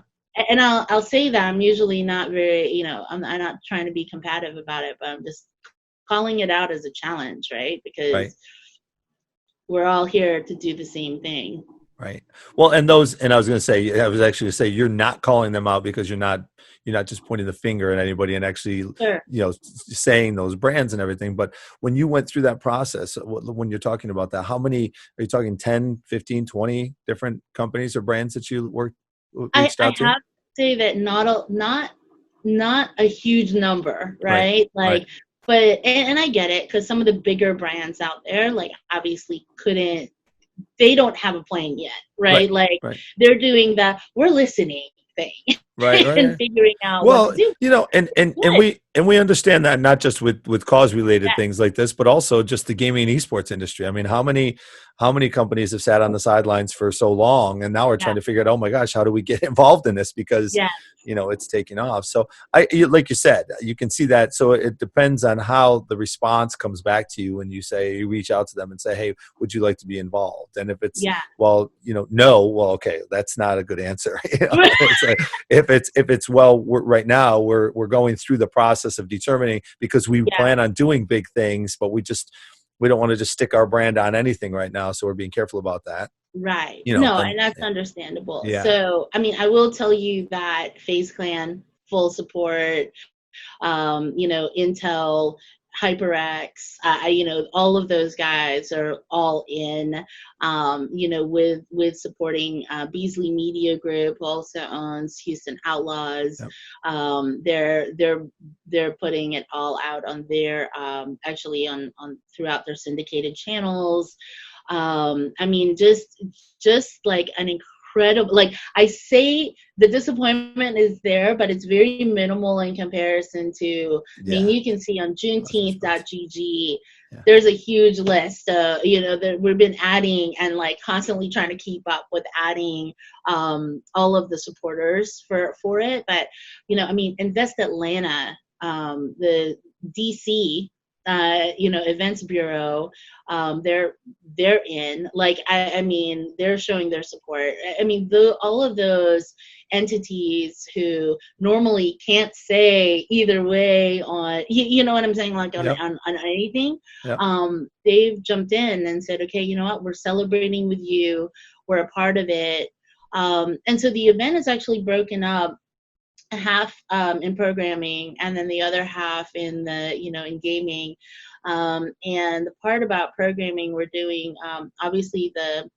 And I'll say that I'm usually not very, I'm not trying to be combative about it, but I'm just calling it out as a challenge, right? Because we're all here to do the same thing. Right. Well, and I was actually going to say, you're not calling them out because you're not just pointing the finger at anybody and actually, Sure. Saying those brands and everything. But when you went through that process, when you're talking about that, how many are you talking? 10, 15, 20 different companies or brands that you reached out to? I have to say that not a huge number, right? Like, but, and I get it, because some of the bigger brands out there, like, obviously they don't have a plan yet, right? They're doing the, we're listening thing. Right. And figuring out what to do. And we understand that, not just with cause related things like this, but also just the gaming and esports industry. I mean, how many companies have sat on the sidelines for so long and now we're trying to figure out, oh my gosh, how do we get involved in this? Because it's taking off. So like you said, you can see that. So it depends on how the response comes back to you when you reach out to them and say, hey, would you like to be involved? And if it's no, well, okay, that's not a good answer. If it's right now we're going through the process of determining, because we plan on doing big things, but we don't want to just stick our brand on anything right now. So we're being careful about that. Right. And that's understandable. Yeah. So, I mean, I will tell you that FaZe Clan, full support, Intel, HyperX, all of those guys are all in, with supporting Beasley Media Group, also owns Houston Outlaws. Yep. They're putting it all out on their actually on throughout their syndicated channels. I mean, just like an incredible, like I say, the disappointment is there, but it's very minimal in comparison to, I mean, you can see on Juneteenth.gg, there's a huge list, that we've been adding and like constantly trying to keep up with adding all of the supporters for it. But, I mean, Invest Atlanta, the DC, events bureau, they're in, like, I mean, they're showing their support. I mean, all of those entities who normally can't say either way on, you know what I'm saying, like on anything, they've jumped in and said, okay, you know what, we're celebrating with you, we're a part of it. And so the event is actually broken up, half in programming and then the other half in in gaming. And the part about programming, we're doing obviously the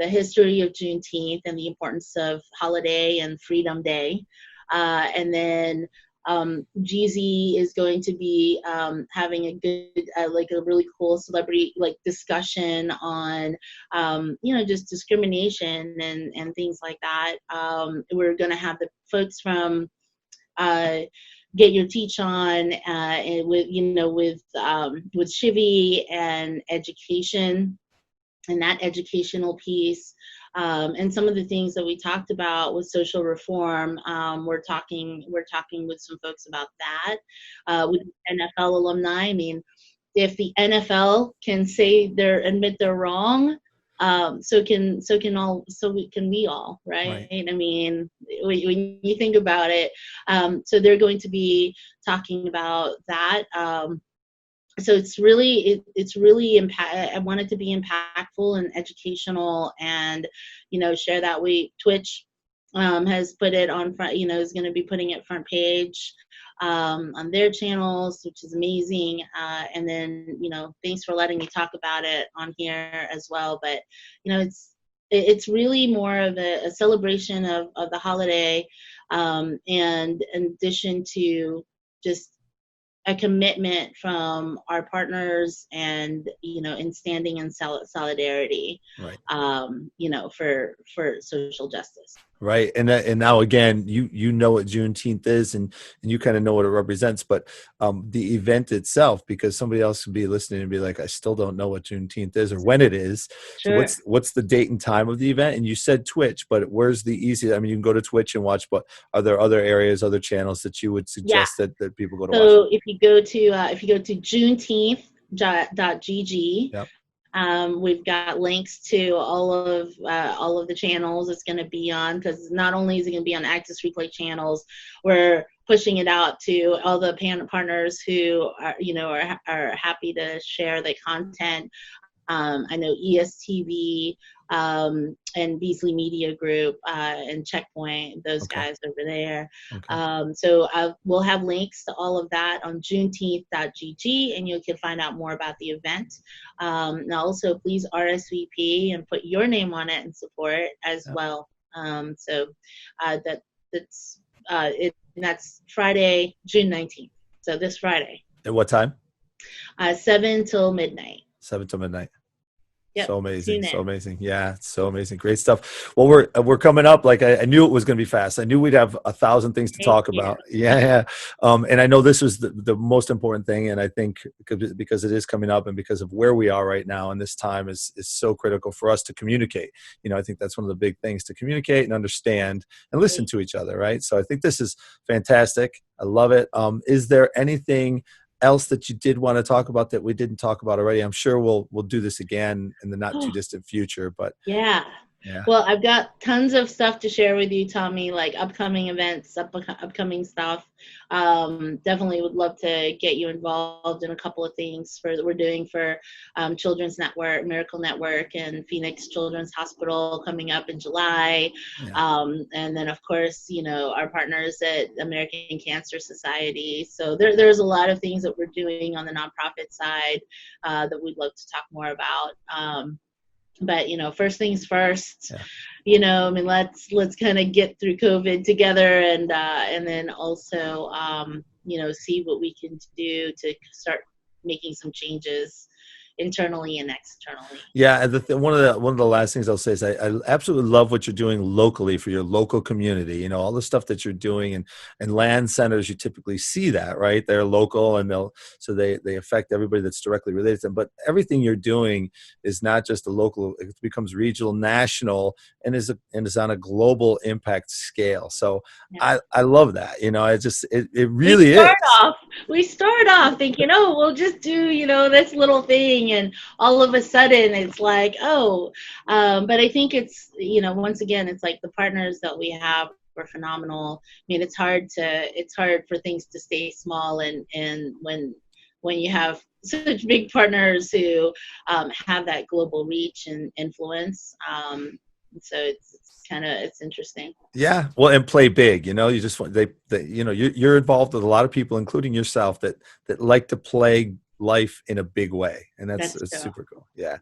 history of Juneteenth and the importance of holiday and Freedom Day. And then GZ is going to be having a good, like a really cool celebrity discussion on, just discrimination and things like that. We're going to have the folks from Get Your Teach On and with Shivy and education and that educational piece. And some of the things that we talked about with social reform, we're talking with some folks about that. With NFL alumni, I mean, if the NFL can admit they're wrong, so can we all, right? I mean, when you think about it, so they're going to be talking about that. So it's really I want it to be impactful and educational, and share that. Twitch has put it on front, is going to be putting it front page on their channels, which is amazing. And then thanks for letting me talk about it on here as well. But it's really more of a celebration of the holiday, and in addition to just a commitment from our partners, and in standing in solidarity, right. For social justice. Right. And now again, you know what Juneteenth is, and you kind of know what it represents, but the event itself, because somebody else could be listening and be like, I still don't know what Juneteenth is or when it is. Sure. So what's the date and time of the event? And you said Twitch, but where's the easiest? I mean, you can go to Twitch and watch, but are there other areas, other channels that you would suggest that people go to watch? So if you go to Juneteenth.gg, yep. We've got links to all of the channels it's going to be on, because not only is it going to be on Access Replay channels, we're pushing it out to all the partners who are happy to share the content. I know ESTV and Beasley Media Group and Checkpoint, those guys over there. Okay. So we'll have links to all of that on juneteenth.gg, and you can find out more about the event. And also, please RSVP and put your name on it and support as well. That's Friday, June 19th. So this Friday. At what time? 7 till midnight. 7 till midnight. Yep. So amazing. So amazing. Yeah. So amazing. Great stuff. Well, we're coming up. Like I knew it was going to be fast. I knew we'd have 1,000 things to talk about. Yeah. And I know this was the most important thing. And I think because it is coming up, and because of where we are right now, and this time is so critical for us to communicate. I think that's one of the big things, to communicate and understand and listen to each other. Right. So I think this is fantastic. I love it. Is there anything else that you did want to talk about that we didn't talk about already? I'm sure we'll do this again in the not too distant future, but yeah. Well, I've got tons of stuff to share with you, Tommy, like upcoming events, upcoming stuff. Definitely would love to get you involved in a couple of things that we're doing for Children's Network, Miracle Network, and Phoenix Children's Hospital coming up in July. And then, of course, our partners at American Cancer Society. So there's a lot of things that we're doing on the nonprofit side that we'd love to talk more about. But first things first. I mean, let's kind of get through COVID together, and then also see what we can do to start making some changes internally and externally. Yeah, and one of the last things I'll say is I absolutely love what you're doing locally for your local community. All the stuff that you're doing, and land centers, you typically see that, right? They're local, and they affect everybody that's directly related to them. But everything you're doing is not just a local; it becomes regional, national, and is on a global impact scale. So I love that. It really is. We start off thinking, we'll just do this little thing. And all of a sudden it's like, but I think it's, once again, it's like the partners that we have are phenomenal. I mean, it's hard for things to stay small, and when you have such big partners who have that global reach and influence. So it's interesting. Yeah. Well, and play big, you just want, you're involved with a lot of people, including yourself, that like to play life in a big way, and that's super cool. Yeah.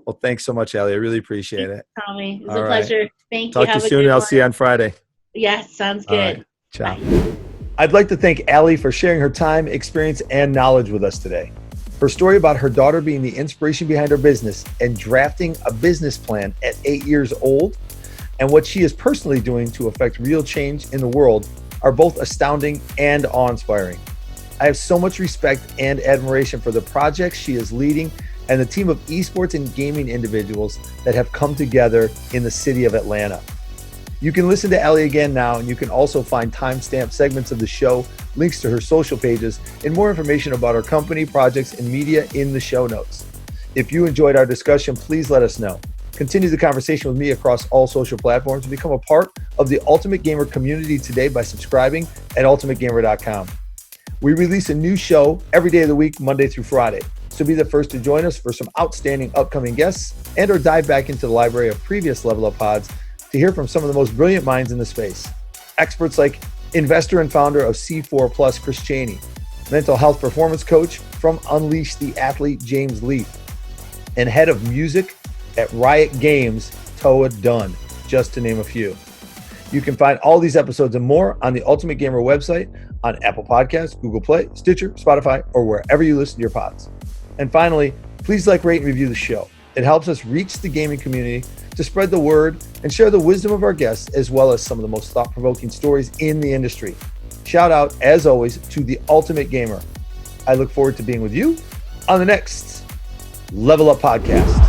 Well, thanks so much, Allie. I really appreciate it. Tommy, it was a pleasure. Thank you. Talk to you soon. I'll see you on Friday. Yes, sounds good. All right. Ciao. Bye. I'd like to thank Allie for sharing her time, experience, and knowledge with us today. Her story about her daughter being the inspiration behind her business and drafting a business plan at 8 years old, and what she is personally doing to affect real change in the world, are both astounding and awe-inspiring. I have so much respect and admiration for the projects she is leading and the team of esports and gaming individuals that have come together in the city of Atlanta. You can listen to Allie again now, and you can also find timestamp segments of the show, links to her social pages, and more information about our company, projects, and media in the show notes. If you enjoyed our discussion, please let us know. Continue the conversation with me across all social platforms and become a part of the Ultimate Gamer community today by subscribing at ultimategamer.com. We release a new show every day of the week, Monday through Friday. So be the first to join us for some outstanding upcoming guests and or dive back into the library of previous Level Up pods to hear from some of the most brilliant minds in the space. Experts like investor and founder of C4 Plus, Chris Cheney, mental health performance coach from Unleash the Athlete, James Leaf, and head of music at Riot Games, Toa Dunn, just to name a few. You can find all these episodes and more on the Ultimate Gamer website, on Apple Podcasts, Google Play, Stitcher, Spotify, or wherever you listen to your pods. And finally, please like, rate, and review the show. It helps us reach the gaming community, to spread the word and share the wisdom of our guests, as well as some of the most thought-provoking stories in the industry. Shout out, as always, to the Ultimate Gamer. I look forward to being with you on the next Level Up Podcast.